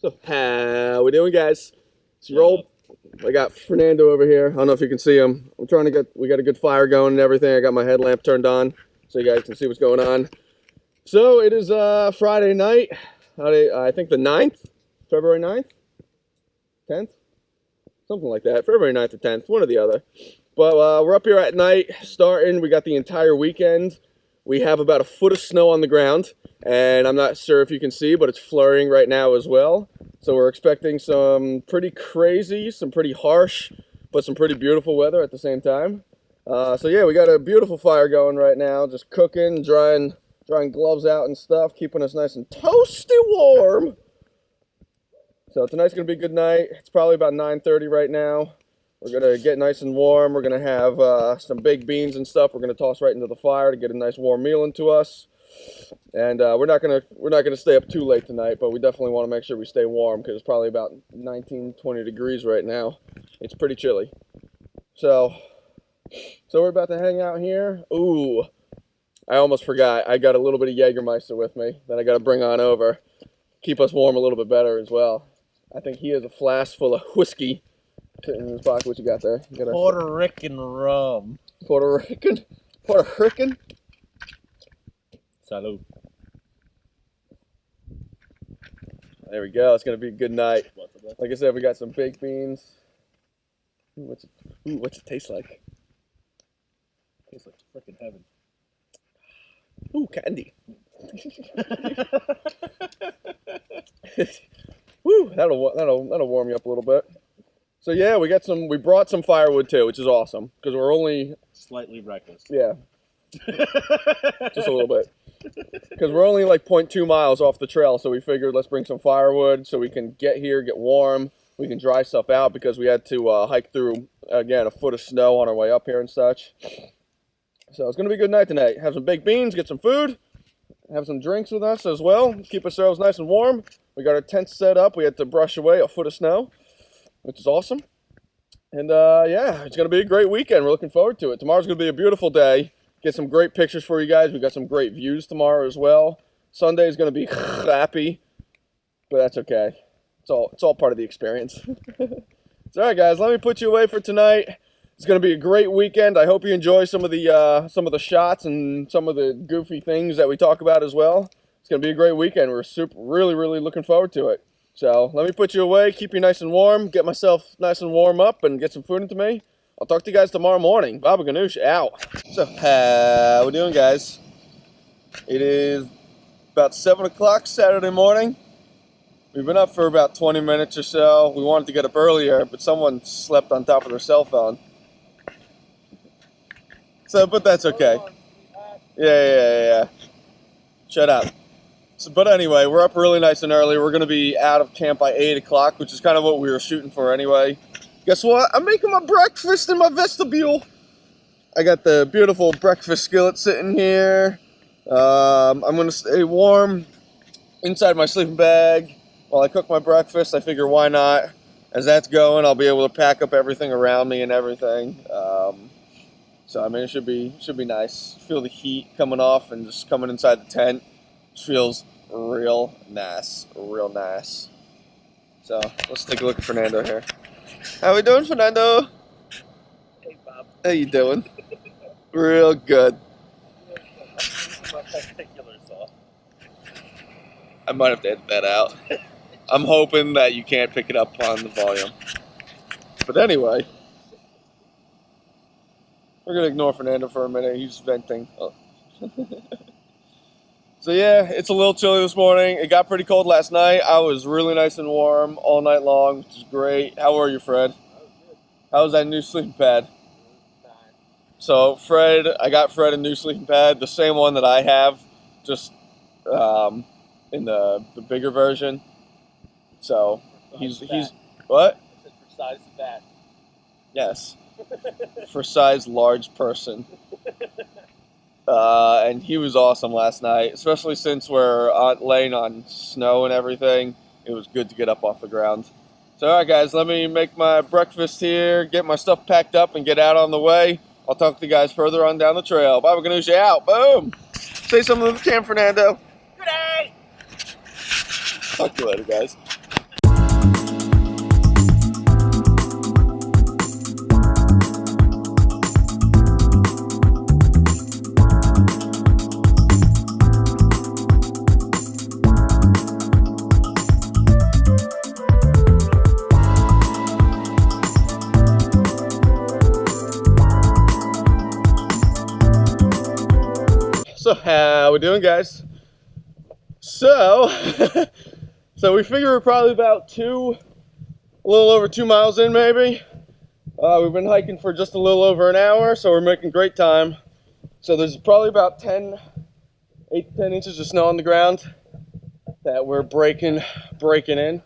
So how we doing, guys? Let's roll. I got Fernando over here. I don't know if you can see him. I'm trying to get, we got a good fire going and everything. I got my headlamp turned on so you guys can see what's going on. So it is Friday night. I think the 9th, February 9th, 10th, something like that. February 9th or 10th, one or the other. But we're up here at night starting. We got the entire weekend. We have about a foot of snow on the ground, and I'm not sure if you can see, but it's flurrying right now as well. So we're expecting some pretty crazy, some pretty harsh, but some pretty beautiful weather at the same time. So yeah, we got a beautiful fire going right now, just cooking, drying gloves out and stuff, keeping us nice and toasty warm. So tonight's gonna be a good night. It's probably about 9:30 right now. We're gonna get nice and warm. We're gonna have some baked beans and stuff. We're gonna toss right into the fire to get a nice warm meal into us. And we're not gonna stay up too late tonight, but we definitely want to make sure we stay warm because it's probably about 19-20 degrees right now. It's pretty chilly. So we're about to hang out here. Ooh, I almost forgot. I got a little bit of Jägermeister with me that I got to bring on over. Keep us warm a little bit better as well. I think he has a flask full of whiskey sitting in his pocket. What you got there? You got Puerto Rican rum. Puerto Rican? Puerto Rican? Salud. There we go. It's going to be a good night. Like I said, we got some baked beans. Ooh, what's it taste like? Tastes like freaking heaven. Ooh, candy. Woo, that'll warm you up a little bit. So yeah, we brought some firewood too, which is awesome because we're only slightly reckless. Yeah. Just a little bit. Because we're only like 0.2 miles off the trail, so we figured let's bring some firewood so we can get here, get warm. We can dry stuff out because we had to hike through, again, a foot of snow on our way up here and such. So it's going to be a good night tonight. Have some baked beans, get some food, have some drinks with us as well. Keep ourselves nice and warm. We got our tent set up. We had to brush away a foot of snow, which is awesome. And yeah, it's going to be a great weekend. We're looking forward to it. Tomorrow's going to be a beautiful day. Get some great pictures for you guys. We got some great views tomorrow as well. Sunday is going to be crappy, but that's okay. It's all part of the experience. So, all right, guys, let me put you away for tonight. It's going to be a great weekend. I hope you enjoy some of the shots and some of the goofy things that we talk about as well. It's going to be a great weekend. We're really looking forward to it. So let me put you away, keep you nice and warm, get myself nice and warm up, and get some food into me. I'll talk to you guys tomorrow morning. Baba Ganoush out. So how we doing, guys? It is about 7 o'clock Saturday morning. We've been up for about 20 minutes or so. We wanted to get up earlier, but someone slept on top of their cell phone. So, but that's okay. Yeah. Shut up. So, but anyway, we're up really nice and early. We're going to be out of camp by 8 o'clock, which is kind of what we were shooting for anyway. Guess what? I'm making my breakfast in my vestibule. I got the beautiful breakfast skillet sitting here. I'm going to stay warm inside my sleeping bag while I cook my breakfast. I figure why not? As that's going, I'll be able to pack up everything around me and everything. So I mean, it should be nice. Feel the heat coming off and just coming inside the tent. It feels real nice, real nice. So let's take a look at Fernando here. How we doing, Fernando? Hey, Bob. How you doing? Real good. My particular saw. I might have to edit that out. I'm hoping that you can't pick it up on the volume. But anyway, we're going to ignore Fernando for a minute. He's venting. Oh. So yeah, it's a little chilly this morning. It got pretty cold last night. I was really nice and warm all night long, which is great. How are you, Fred? How was that new sleeping pad? So I got Fred a new sleeping pad, the same one that I have, just in the bigger version. So he's what? For size fat. Yes, for size large person. And he was awesome last night, especially since we're laying on snow and everything. It was good to get up off the ground. So, all right, guys, let me make my breakfast here, get my stuff packed up, and get out on the way. I'll talk to you guys further on down the trail. Baba Ganoush out. Boom. Say something to the cam, Fernando. Good day. Talk to you later, guys. So how we doing, guys? So so we figure we're probably about a little over 2 miles in, maybe. We've been hiking for just a little over an hour, so we're making great time. So there's probably about 8 to 10 inches of snow on the ground that we're breaking in.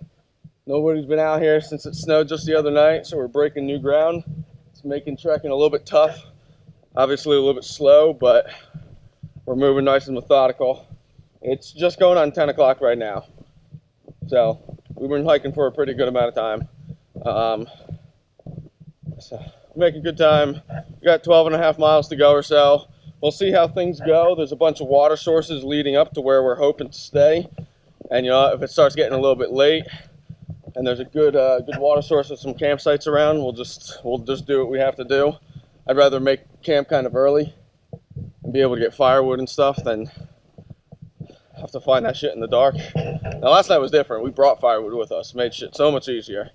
Nobody's been out here since it snowed just the other night, so we're breaking new ground. It's making trekking a little bit tough, obviously a little bit slow, but we're moving nice and methodical. It's just going on 10 o'clock right now, so we've been hiking for a pretty good amount of time. So making good time. We got 12 and a half miles to go or so. We'll see how things go. There's a bunch of water sources leading up to where we're hoping to stay, and if it starts getting a little bit late and there's a good water source with some campsites around, we'll just do what we have to do. I'd rather make camp kind of early and be able to get firewood and stuff than have to find that shit in the dark. Now last night was different. We brought firewood with us, made shit so much easier.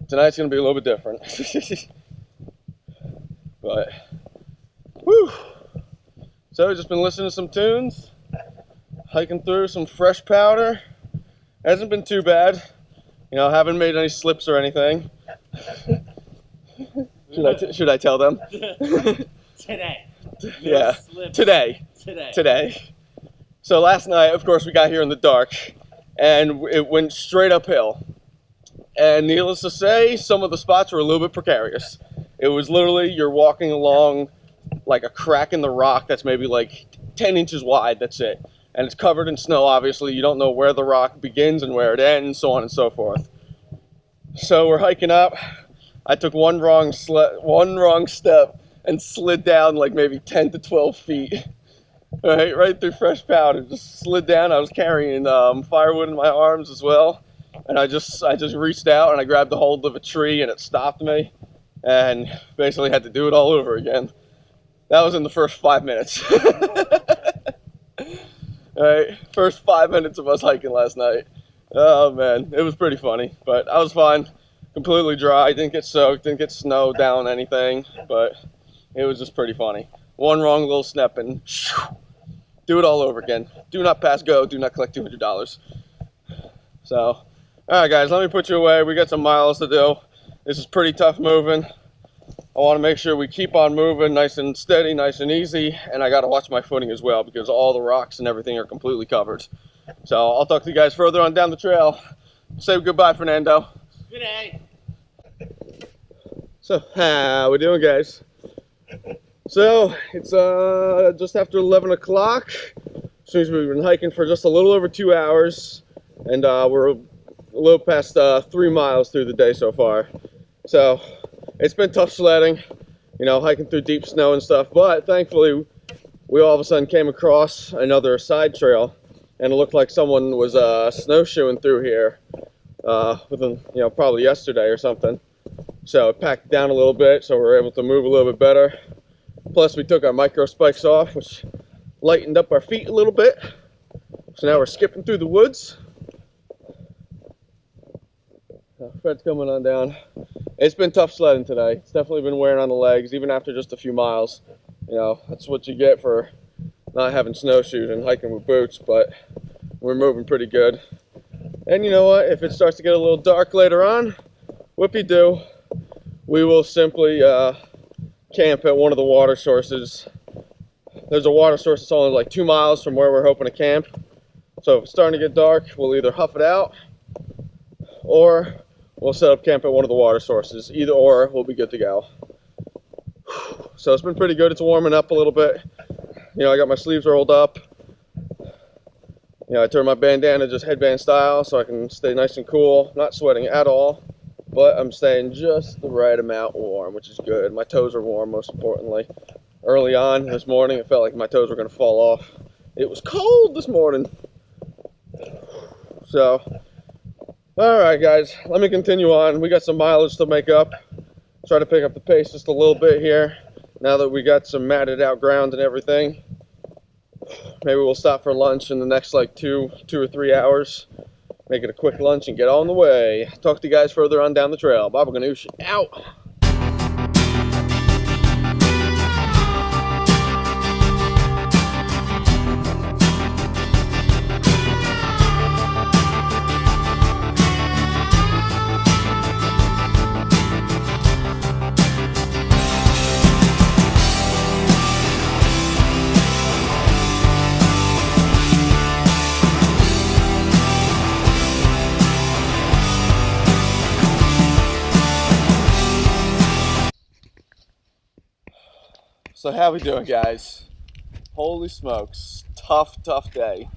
Tonight's gonna be a little bit different. But whew. So we've just been listening to some tunes, hiking through some fresh powder. Hasn't been too bad. Haven't made any slips or anything. Should I tell them? Today. Yeah. Slips. Today. So last night, of course, we got here in the dark, and it went straight uphill. And needless to say, some of the spots were a little bit precarious. It was literally, you're walking along like a crack in the rock that's maybe like 10 inches wide, that's it. And it's covered in snow, obviously. You don't know where the rock begins and where it ends, so on and so forth. So we're hiking up. I took one wrong step and slid down like maybe 10 to 12 feet. Right through fresh powder. Just slid down. I was carrying firewood in my arms as well. And I just reached out and I grabbed a hold of a tree and it stopped me. And basically had to do it all over again. That was in the first 5 minutes. Alright, first 5 minutes of us hiking last night. Oh man, it was pretty funny, but I was fine. Completely dry, didn't get soaked, didn't get snow down anything, but it was just pretty funny. One wrong little step and do it all over again. Do not pass go, do not collect $200. So, alright guys, let me put you away. We got some miles to do. This is pretty tough moving. I want to make sure we keep on moving nice and steady, nice and easy, and I got to watch my footing as well because all the rocks and everything are completely covered. So I'll talk to you guys further on down the trail. Say goodbye, Fernando. Good day. So how we doing, guys? So it's just after 11 o'clock. Seems we've been hiking for just a little over 2 hours, and we're a little past 3 miles through the day so far. So it's been tough sledding, hiking through deep snow and stuff, but thankfully we all of a sudden came across another side trail, and it looked like someone was snowshoeing through here within, probably yesterday or something. So it packed down a little bit, so we were able to move a little bit better. Plus we took our micro spikes off, which lightened up our feet a little bit. So now we're skipping through the woods. Fred's coming on down. It's been tough sledding today. It's definitely been wearing on the legs, even after just a few miles. That's what you get for not having snowshoes and hiking with boots, but we're moving pretty good. And you know what? If it starts to get a little dark later on, whoopie-doo, we will simply camp at one of the water sources. There's a water source that's only like 2 miles from where we're hoping to camp. So if it's starting to get dark, we'll either huff it out or we'll set up camp at one of the water sources. Either or, we'll be good to go. So it's been pretty good. It's warming up a little bit. I got my sleeves rolled up. I turned my bandana just headband style so I can stay nice and cool. Not sweating at all, but I'm staying just the right amount warm, which is good. My toes are warm, most importantly. Early on this morning, it felt like my toes were going to fall off. It was cold this morning. So, alright guys, let me continue on. We got some mileage to make up. Try to pick up the pace just a little bit here. Now that we got some matted out ground and everything. Maybe we'll stop for lunch in the next like 2 or 3 hours. Make it a quick lunch and get on the way. Talk to you guys further on down the trail. Baba Ganoush out. So how we doing, guys? Holy smokes, tough day.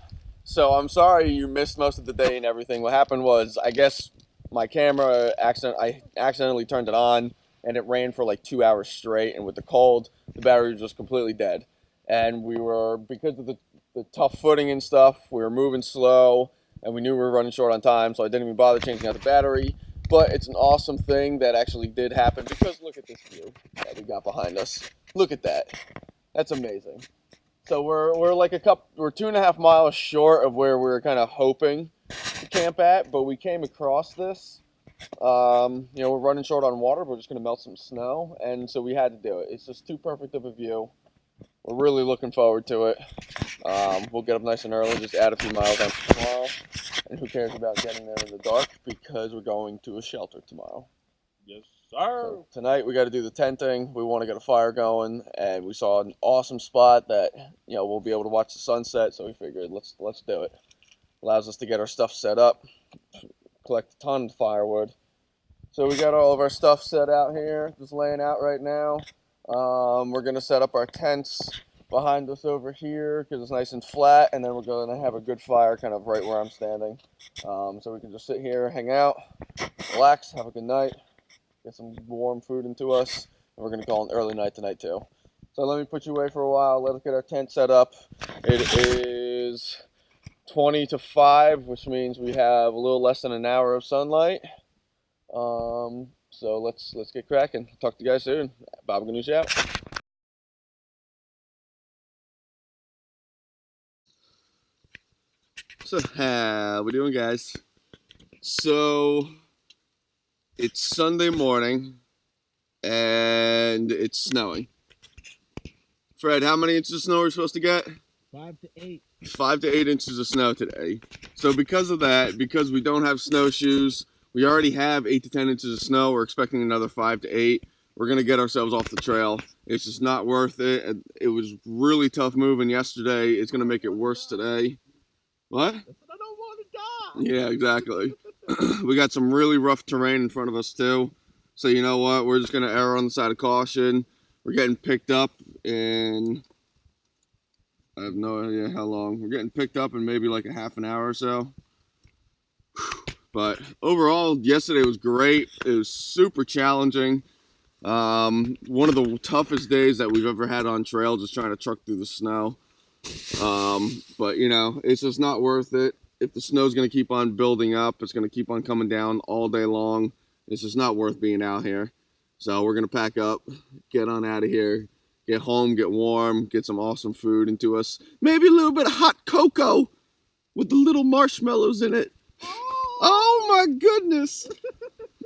So I'm sorry you missed most of the day and everything. What happened was, I guess my camera I accidentally turned it on and it ran for like 2 hours straight, and with the cold the battery was just completely dead. And we were, because of the tough footing and stuff, we were moving slow and we knew we were running short on time, so I didn't even bother changing out the battery. But it's an awesome thing that actually did happen, because look at this view that we got behind us. Look at that. That's amazing. So we're like we're 2.5 miles short of where we were kind of hoping to camp at, but we came across this. We're running short on water, but we're just gonna melt some snow, and so we had to do it. It's just too perfect of a view. We're really looking forward to it. We'll get up nice and early, just add a few miles on tomorrow, and who cares about getting there in the dark, because we're going to a shelter tomorrow. Yes, sir. So tonight we got to do the tenting. We want to get a fire going, and we saw an awesome spot that we'll be able to watch the sunset. So we figured let's do it. Allows us to get our stuff set up, collect a ton of firewood. So we got all of our stuff set out here, just laying out right now. We're gonna set up our tents behind us over here because it's nice and flat, and then we're gonna have a good fire kind of right where I'm standing, so we can just sit here, hang out, relax, have a good night, get some warm food into us, and we're gonna call an early night tonight too. So let me put you away for a while. Let us get our tent set up. It is 20 to 5, which means we have a little less than an hour of sunlight. So let's get cracking. Talk to you guys soon. Baba Ganoush out. So how we doing, guys? So it's Sunday morning and it's snowing. Fred, how many inches of snow are we supposed to get? 5 to 8. 5 to 8 inches of snow today. So because of that, because we don't have snowshoes, we already have 8 to 10 inches of snow. We're expecting another 5 to 8. We're going to get ourselves off the trail. It's just not worth it. It was really tough moving yesterday. It's going to make it worse today. What? I don't want to die. Yeah, exactly. We got some really rough terrain in front of us too. So you know what? We're just going to err on the side of caution. We're getting picked up in, I have no idea how long. We're getting picked up in maybe like a half an hour or so. But overall, yesterday was great. It was super challenging. One of the toughest days that we've ever had on trail, just trying to truck through the snow. But it's just not worth it. If the snow's going to keep on building up, it's going to keep on coming down all day long. It's just not worth being out here. So we're going to pack up, get on out of here, get home, get warm, get some awesome food into us. Maybe a little bit of hot cocoa with the little marshmallows in it. Oh my goodness!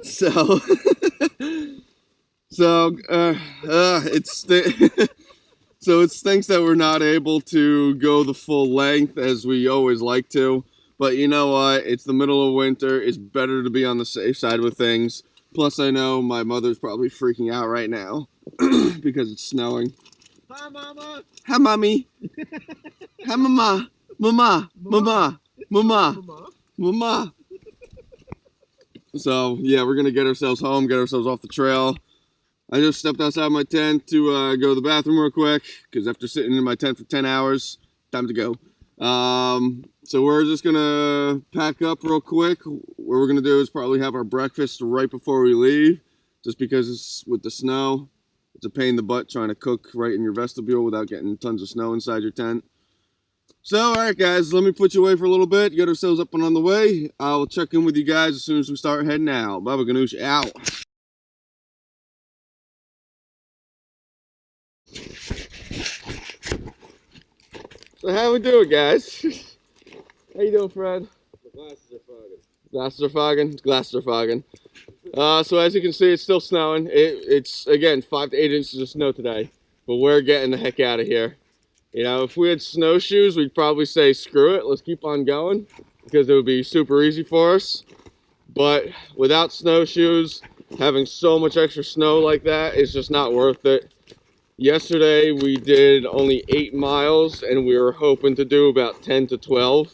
So it stinks that we're not able to go the full length as we always like to. But you know what? It's the middle of winter. It's better to be on the safe side with things. Plus, I know my mother's probably freaking out right now because it's snowing. Hi, Mama. Hi, Mommy. Hi, Mama. Mama. Mama. Mama. Mama. So, yeah, we're going to get ourselves home, get ourselves off the trail. I just stepped outside my tent to go to the bathroom real quick, because after sitting in my tent for 10 hours, time to go. So we're just going to pack up real quick. What we're going to do is probably have our breakfast right before we leave, just because it's with the snow. It's a pain in the butt trying to cook right in your vestibule without getting tons of snow inside your tent. So, all right, guys, let me put you away for a little bit, get ourselves up and on the way. I'll check in with you guys as soon as we start heading out. Baba Ganoush out. So how we doing, guys? How you doing, Fred? The glasses are fogging. Glasses are fogging? Glasses are fogging. So as you can see, it's still snowing. It's, again, 5 to 8 inches of snow today. But we're getting the heck out of here. If we had snowshoes, we'd probably say, screw it, let's keep on going, because it would be super easy for us. But without snowshoes, having so much extra snow like that, it's just not worth it. Yesterday, we did only 8 miles, and we were hoping to do about 10 to 12,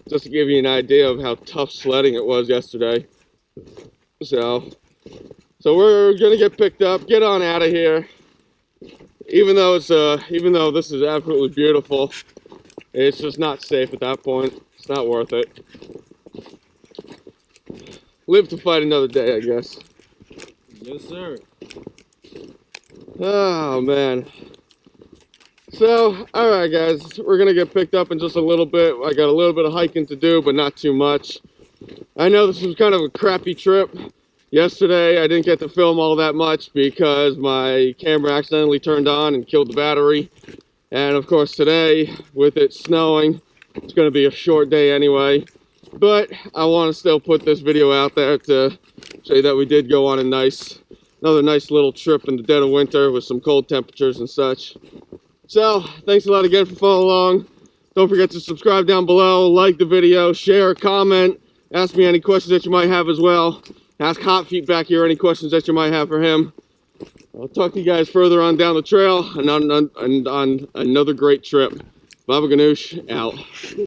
just to give you an idea of how tough sledding it was yesterday. So we're going to get picked up, get on out of here. even though this is absolutely beautiful, it's just not safe at that point. It's not worth it. Live to fight another day, I guess. Yes, sir. Oh man. So, all right, guys, we're gonna get picked up in just a little bit. I got a little bit of hiking to do, but not too much. I know this was kind of a crappy trip. Yesterday, I didn't get to film all that much because my camera accidentally turned on and killed the battery. And of course, today, with it snowing, it's gonna be a short day anyway. But I want to still put this video out there to show you that we did go on another nice little trip in the dead of winter with some cold temperatures and such. So, thanks a lot again for following along. Don't forget to subscribe down below, like the video, share, comment, ask me any questions that you might have as well. Ask Hot Feet back here any questions that you might have for him. I'll talk to you guys further on down the trail and on another great trip. Baba Ganoush, out.